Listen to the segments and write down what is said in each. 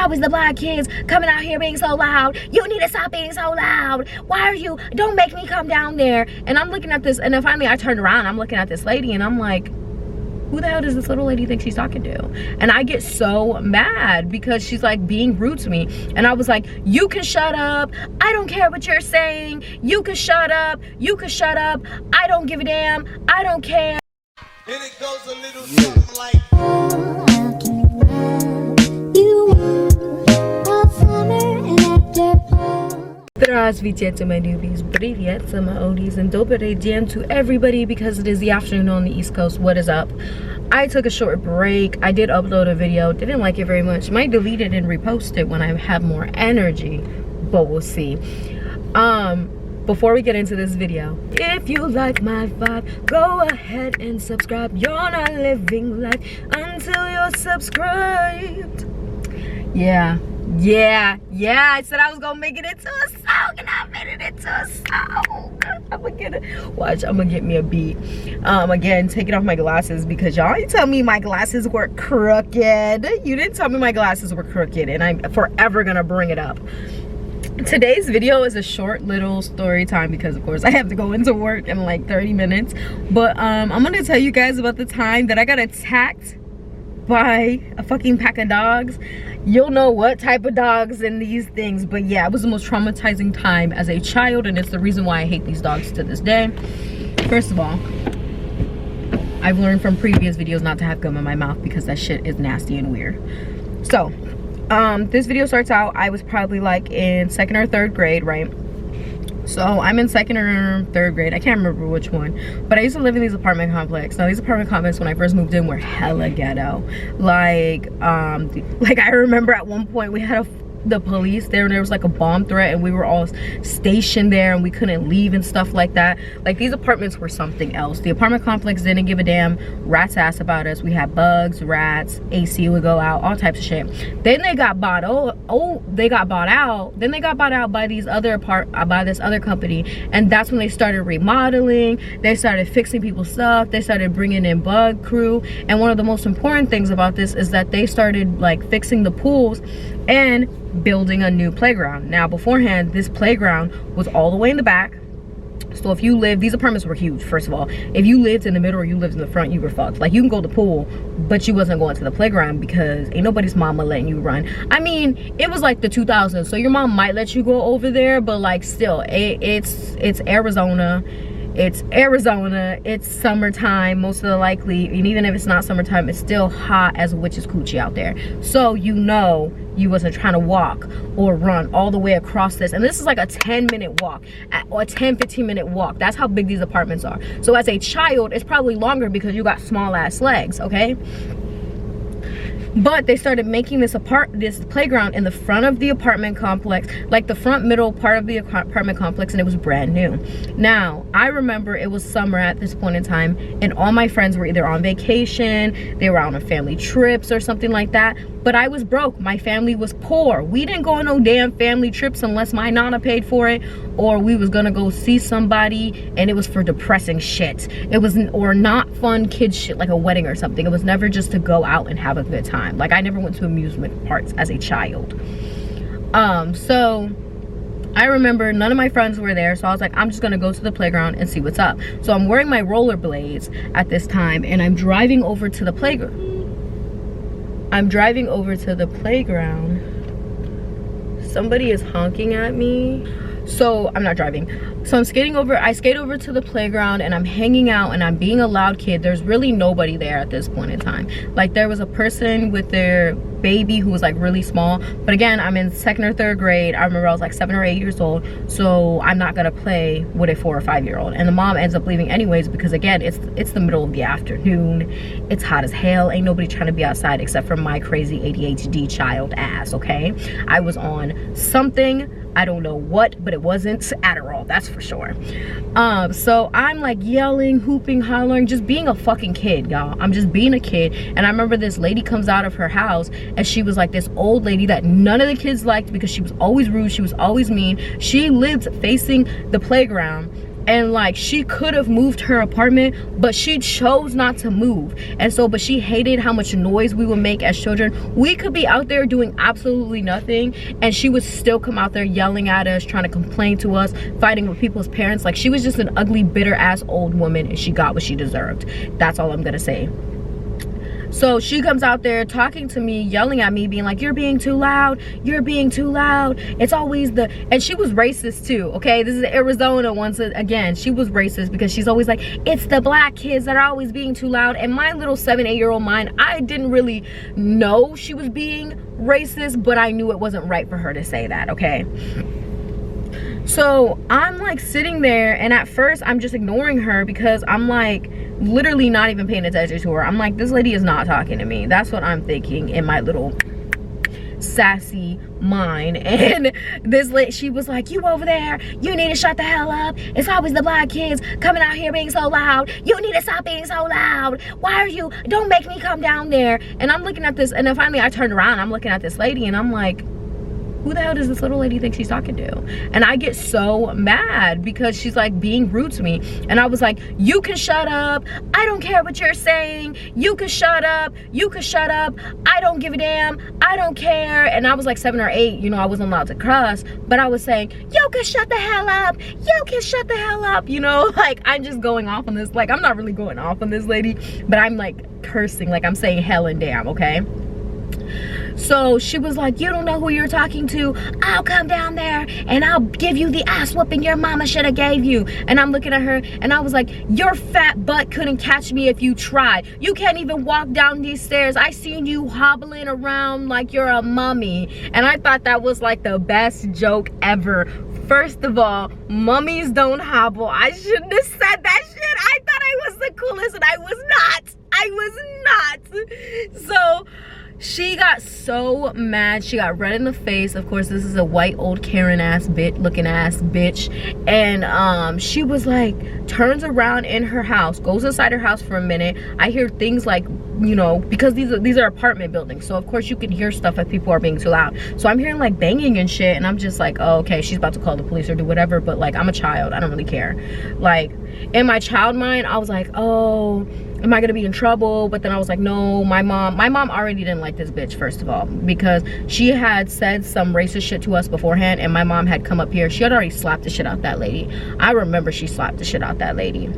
always the black kids coming out here being so loud. You need to stop being so loud. Why are you, don't make me come down there. And I'm looking at this, and then finally I turned around, I'm looking at this lady, and I'm like, who the hell does this little lady think she's talking to? And I get so mad because she's like being rude to me. And I was like, you can shut up. I don't care what you're saying. You can shut up. You can shut up. I don't give a damn. I don't care. And it goes a little something like Здравствуйте, my newbies. Привет, my oldies, and добрый день to everybody because it is the afternoon on the East Coast. What is up? I took a short break. I did upload a video. Didn't like it very much. Might delete it and repost it when I have more energy, but we'll see. Before we get into this video, if you like my vibe, go ahead and subscribe. You're not living life until you're subscribed. Yeah, I said I was gonna make it into a song, and I made it into a song. I'm gonna get me a beat. Again, taking off my glasses because y'all didn't tell me my glasses were crooked. You didn't tell me my glasses were crooked, and I'm forever gonna bring it up. Today's video is a short little story time because of course I have to go into work in like 30 minutes. But I'm gonna tell you guys about the time that I got attacked by a fucking pack of dogs. You'll know what type of dogs and these things, but yeah, it was the most traumatizing time as a child, and it's the reason why I hate these dogs to this day. First of all, I've learned from previous videos not to have gum in my mouth because that shit is nasty and weird. So this video starts out, I was probably like in 2nd or 3rd grade, right? So I'm in 2nd or 3rd grade, I can't remember which one, but I used to live in these apartment complex. Now these apartment complexes when I first moved in were hella ghetto. Like I remember at one point we had the police there, and there was like a bomb threat, and we were all stationed there, and we couldn't leave and stuff like that. Like, these apartments were something else. The apartment complex didn't give a damn rat's ass about us. We had bugs, rats, AC would go out, all types of shit. Then they got bought out. Then they got bought out by these by this other company, and that's when they started remodeling. They started fixing people's stuff. They started bringing in bug crew, and one of the most important things about this is that they started like fixing the pools and building a new playground. Now beforehand, this playground was all the way in the back. So if you lived, these apartments were huge. First of all, if you lived in the middle or you lived in the front, you were fucked. Like, you can go to the pool, but you wasn't going to the playground because ain't nobody's mama letting you run. I mean, it was like the 2000s, so your mom might let you go over there, but like still, it's Arizona. It's summertime, most of the likely, and even if it's not summertime, it's still hot as a witch's coochie out there. So you know you wasn't trying to walk or run all the way across this. And this is like a 10-minute walk or a 10-15-minute walk. That's how big these apartments are. So as a child, it's probably longer because you got small ass legs, okay? But they started making this playground in the front of the apartment complex, like the front middle part of the apartment complex, and it was brand new. Now, I remember it was summer at this point in time, and all my friends were either on vacation, they were out on family trips or something like that, but I was broke. My family was poor. We didn't go on no damn family trips unless my nana paid for it, or we was gonna go see somebody, and it was for depressing shit. It was, or not fun kid shit like a wedding or something. It was never just to go out and have a good time. Like, I never went to amusement parks as a child. So I remember none of my friends were there, so I was like, I'm just gonna go to the playground and see what's up. So I'm wearing my rollerblades at this time, and I'm driving over to the playground. Somebody is honking at me. So I'm not driving. So I skate over to the playground, and I'm hanging out, and I'm being a loud kid. There's really nobody there at this point in time. Like, there was a person with their baby who was like really small, but again, I'm in 2nd or 3rd grade. I remember I was like 7 or 8 years old, so I'm not gonna play with a 4 or 5 year old. And the mom ends up leaving anyways because again, it's the middle of the afternoon, it's hot as hell, ain't nobody trying to be outside except for my crazy ADHD child ass. Okay, I was on something, I don't know what, but it wasn't Adderall, that's for sure. So I'm like yelling, hooping, hollering, just being a fucking kid, y'all. I'm just being a kid. And I remember this lady comes out of her house, and she was like this old lady that none of the kids liked because she was always rude, she was always mean. She lived facing the playground, and like she could have moved her apartment, but she chose not to move. And so, but she hated how much noise we would make as children. We could be out there doing absolutely nothing and she would still come out there yelling at us, trying to complain to us, fighting with people's parents. Like, she was just an ugly, bitter ass old woman, and she got what she deserved. That's all I'm gonna say. So she comes out there talking to me, yelling at me, being like, you're being too loud, you're being too loud, it's always the, and she was racist too, okay? This is Arizona once again. She was racist because she's always like, it's the black kids that are always being too loud. And my little 7-8-year-old mind, I didn't really know she was being racist, but I knew it wasn't right for her to say that, okay? So I'm like sitting there, and at first I'm just ignoring her because I'm like literally not even paying attention to her. I'm like, this lady is not talking to me. That's what I'm thinking in my little sassy mind. And this lady, she was like, you over there, you need to shut the hell up. It's always the black kids coming out here being so loud. You need to stop being so loud. Why are you, don't make me come down there. And I'm looking at this, and then finally I turned around, I'm looking at this lady, and I'm like, who the hell does this little lady think she's talking to? And I get so mad because she's like being rude to me. And I was like, you can shut up. I don't care what you're saying. You can shut up. You can shut up. I don't give a damn. I don't care. And I was like 7 or 8, you know, I wasn't allowed to cuss, but I was saying, you can shut the hell up. You can shut the hell up. You know, like I'm just going off on this. Like, I'm not really going off on this lady, but I'm like cursing, like I'm saying hell and damn, okay? So she was like, you don't know who you're talking to. I'll come down there and I'll give you the ass whooping your mama should have gave you. And I'm looking at her and I was like, your fat butt couldn't catch me if you tried. You can't even walk down these stairs. I seen you hobbling around like you're a mummy. And I thought that was like the best joke ever. First of all, mummies don't hobble. I shouldn't have said that shit. I thought I was the coolest, and I was not. I was not. So she got so mad. She got red in the face. Of course, this is a white old Karen ass bitch, looking ass bitch. And she was like, turns around in her house, goes inside her house for a minute. I hear things like, you know, because these are apartment buildings, so of course you can hear stuff if people are being too loud. So I'm hearing like banging and shit, and I'm just like, oh, okay, she's about to call the police or do whatever. But like, I'm a child, I don't really care. Like, in my child mind, I was like, oh, am I gonna be in trouble? But then I was like, no. My mom already didn't like this bitch, first of all, because she had said some racist shit to us beforehand, and my mom had come up here. She had already slapped the shit out that lady. I remember she slapped the shit out that lady.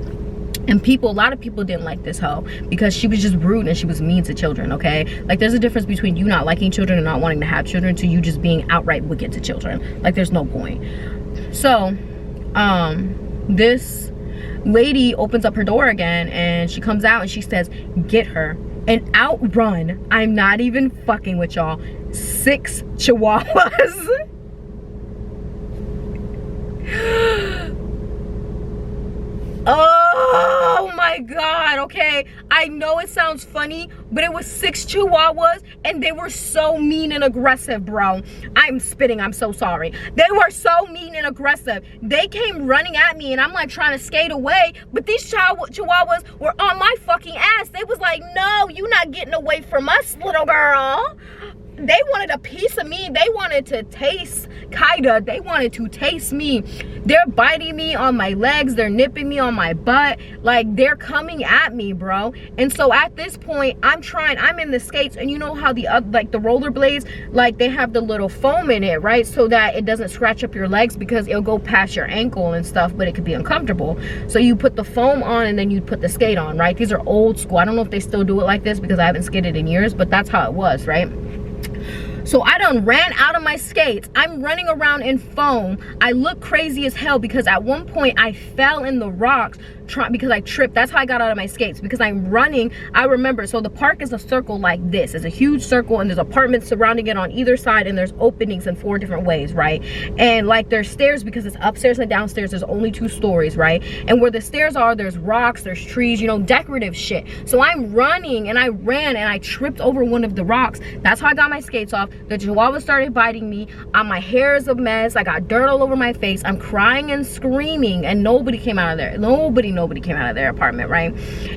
And a lot of people didn't like this hoe because she was just rude and she was mean to children, okay? Like, there's a difference between you not liking children and not wanting to have children to you just being outright wicked to children. Like, there's no point. So this lady opens up her door again, and she comes out and she says, get her. And out run, I'm not even fucking with y'all, 6 chihuahuas. Oh my god, okay, I know it sounds funny, but it was 6 chihuahuas, and they were so mean and aggressive, bro. I'm spitting, I'm so sorry. They were so mean and aggressive. They came running at me, and I'm like trying to skate away, but these chihuahuas were on my fucking ass. They was like, no, you not getting away from us, little girl. They wanted a piece of me. They wanted to taste Kaida. They wanted to taste me. They're biting me on my legs. They're nipping me on my butt. Like, they're coming at me, bro. And so at this point, I'm in the skates, and you know how the rollerblades, like, they have the little foam in it, right? So that it doesn't scratch up your legs, because it'll go past your ankle and stuff, but it could be uncomfortable. So you put the foam on, and then you put the skate on, right? These are old school. I don't know if they still do it like this because I haven't skated in years, but that's how it was, right? So I done ran out of my skates. I'm running around in foam. I look crazy as hell because at one point I fell in the rocks because I tripped. That's how I got out of my skates, because I'm running. I remember, so the park is a circle like this. It's a huge circle, and there's apartments surrounding it on either side, and there's openings in 4 different ways, right? And like, there's stairs because it's upstairs and downstairs. There's only 2 stories, right? And where the stairs are, there's rocks, there's trees, you know, decorative shit. So I'm running, and I ran, and I tripped over one of the rocks. That's how I got my skates off. The chihuahua started biting me. My hair is a mess. I got dirt all over my face. I'm crying and screaming, and nobody came out of there. Nobody nobody came out of their apartment, right?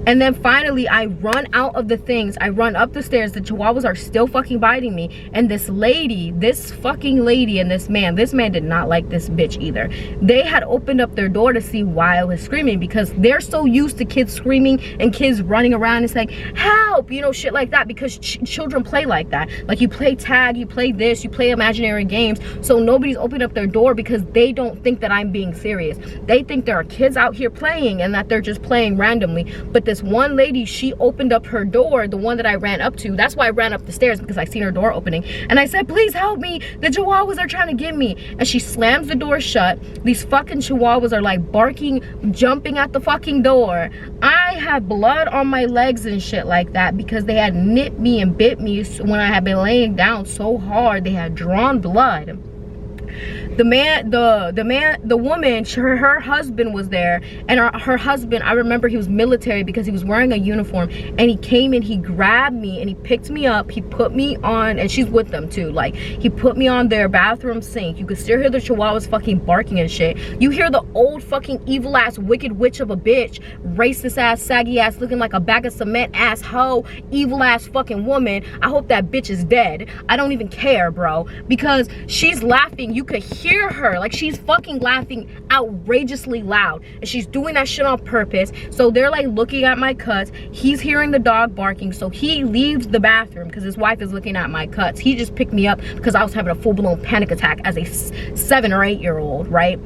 And then finally I run out of the things, I run up the stairs, the chihuahuas are still fucking biting me, and this fucking lady and this man did not like this bitch either. They had opened up their door to see why I was screaming, because they're so used to kids screaming and kids running around and saying help, you know, shit like that, because children play like that. Like, you play tag, you play this, you play imaginary games. So nobody's opened up their door because they don't think that I'm being serious. They think there are kids out here playing and that they're just playing randomly. But this one lady, she opened up her door, the one that I ran up to. That's why I ran up the stairs, because I seen her door opening, and I said, please help me, the chihuahuas are trying to get me. And she slams the door shut. These fucking chihuahuas are like barking, jumping at the fucking door. I had blood on my legs and shit like that because they had nipped me and bit me when I had been laying down so hard. They had drawn blood. The woman, her husband was there, and her husband, I remember he was military because he was wearing a uniform, and he came in, he grabbed me and he picked me up, he put me on, and she's with them too, like, he put me on their bathroom sink. You could still hear the chihuahuas fucking barking and shit. You hear the old fucking evil ass wicked witch of a bitch, racist ass, saggy ass, looking like a bag of cement ass hoe, evil ass fucking woman. I hope that bitch is dead. I don't even care, bro, because she's laughing. You could hear her, like, she's fucking laughing outrageously loud, and she's doing that shit on purpose. So they're like looking at my cuts. He's hearing the dog barking, so he leaves the bathroom because his wife is looking at my cuts. He just picked me up because I was having a full-blown panic attack as a 7 or 8 year old, right?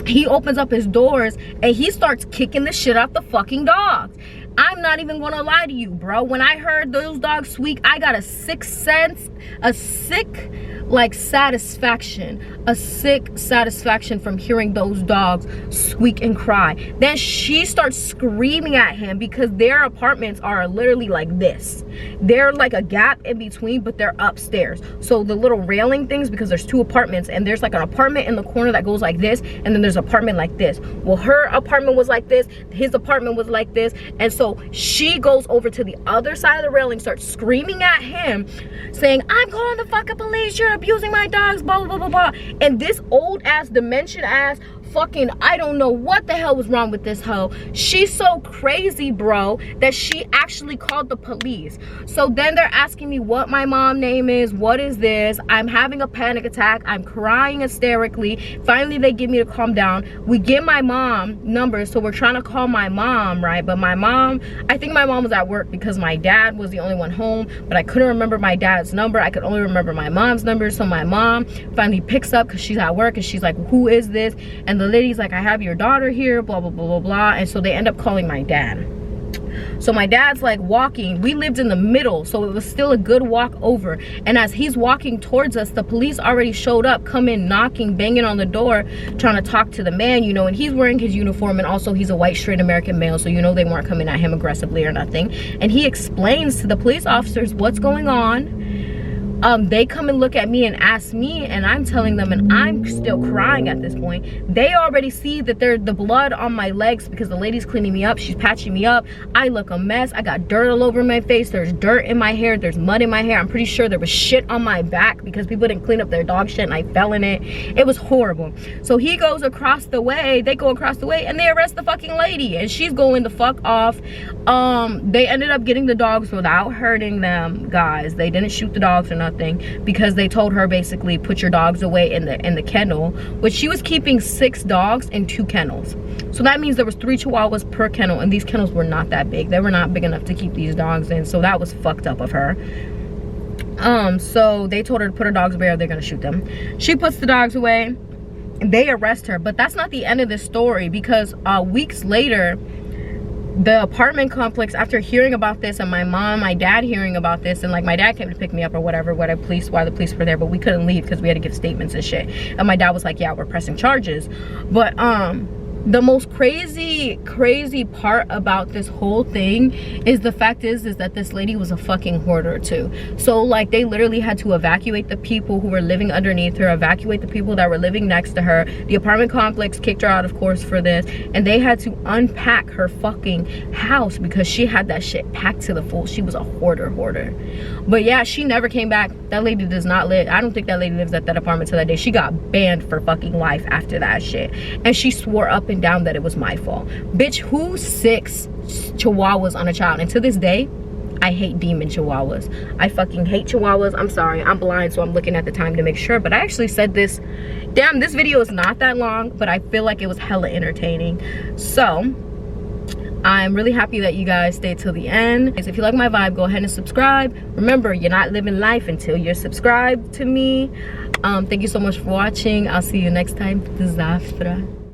He opens up his doors and he starts kicking the shit out the fucking dogs. I'm not even gonna lie to you, bro. When I heard those dogs squeak, I got a sick sense, a sick satisfaction from hearing those dogs squeak and cry. Then she starts screaming at him because their apartments are literally like this. They're like a gap in between, but they're upstairs. So the little railing things, because there's 2 apartments, and there's like an apartment in the corner that goes like this, and then there's an apartment like this. Well, her apartment was like this, his apartment was like this, and so she goes over to the other side of the railing, starts screaming at him, saying, I'm calling the fucking police, you're abusing my dogs, blah blah blah blah. And this old ass, dementia ass fucking, I don't know what the hell was wrong with this hoe. She's so crazy, bro, that she actually called the police. So then they're asking me what my mom's name is, what is this. I'm having a panic attack, I'm crying hysterically. Finally they get me to calm down. We get my mom number, so we're trying to call my mom, right? But my mom, I think my mom was at work because my dad was the only one home, but I couldn't remember my dad's number. I could only remember my mom's number. So my mom finally picks up because she's at work, and she's like, who is this? And the lady's like, I have your daughter here, blah blah blah blah blah. And so they end up calling my dad. So my dad's like walking, we lived in the middle, so it was still a good walk over, and as he's walking towards us, the police already showed up, come in knocking, banging on the door, trying to talk to the man, you know, and he's wearing his uniform, and also he's a white straight American male, so you know they weren't coming at him aggressively or nothing. And he explains to the police officers what's going on. They come and look at me and ask me, and I'm telling them, and I'm still crying at this point. They already see that there's the blood on my legs because the lady's cleaning me up, she's patching me up. I look a mess, I got dirt all over my face, there's dirt in my hair, there's mud in my hair. I'm pretty sure there was shit on my back because people didn't clean up their dog shit and I fell in it. It was horrible. So he goes across the way, they go across the way, and they arrest the fucking lady, and she's going the fuck off. They ended up getting the dogs without hurting them, guys. They didn't shoot the dogs or nothing, because they told her basically put your dogs away in the kennel, which she was keeping 6 dogs in 2 kennels. So that means there was 3 chihuahuas per kennel, and these kennels were not that big. They were not big enough to keep these dogs in, so that was fucked up of her. So they told her to put her dogs away or they're gonna shoot them. She puts the dogs away, they arrest her. But that's not the end of the story, because weeks later, the apartment complex, after hearing about this, and my mom, my dad hearing about this, and like my dad came to pick me up or whatever, why the police were there, but we couldn't leave because we had to give statements and shit. And my dad was like, yeah, we're pressing charges. But the most crazy part about this whole thing is the fact is that this lady was a fucking hoarder too. So like they literally had to evacuate the people who were living underneath her, evacuate the people that were living next to her. The apartment complex kicked her out, of course, for this, and they had to unpack her fucking house because she had that shit packed to the full. She was a hoarder. But yeah, she never came back. That lady does not live, I don't think that lady lives at that apartment till that day. She got banned for fucking life after that shit, and she swore up up and down that it was my fault. Bitch, who six chihuahuas on a child? And to this day, I hate demon chihuahuas. I fucking hate chihuahuas. I'm sorry, I'm blind, so I'm looking at the time to make sure. But I actually said this. Damn, this video is not that long, but I feel like it was hella entertaining. So I'm really happy that you guys stayed till the end. If you like my vibe, go ahead and subscribe. Remember, you're not living life until you're subscribed to me. Thank you so much for watching. I'll see you next time. Zafra.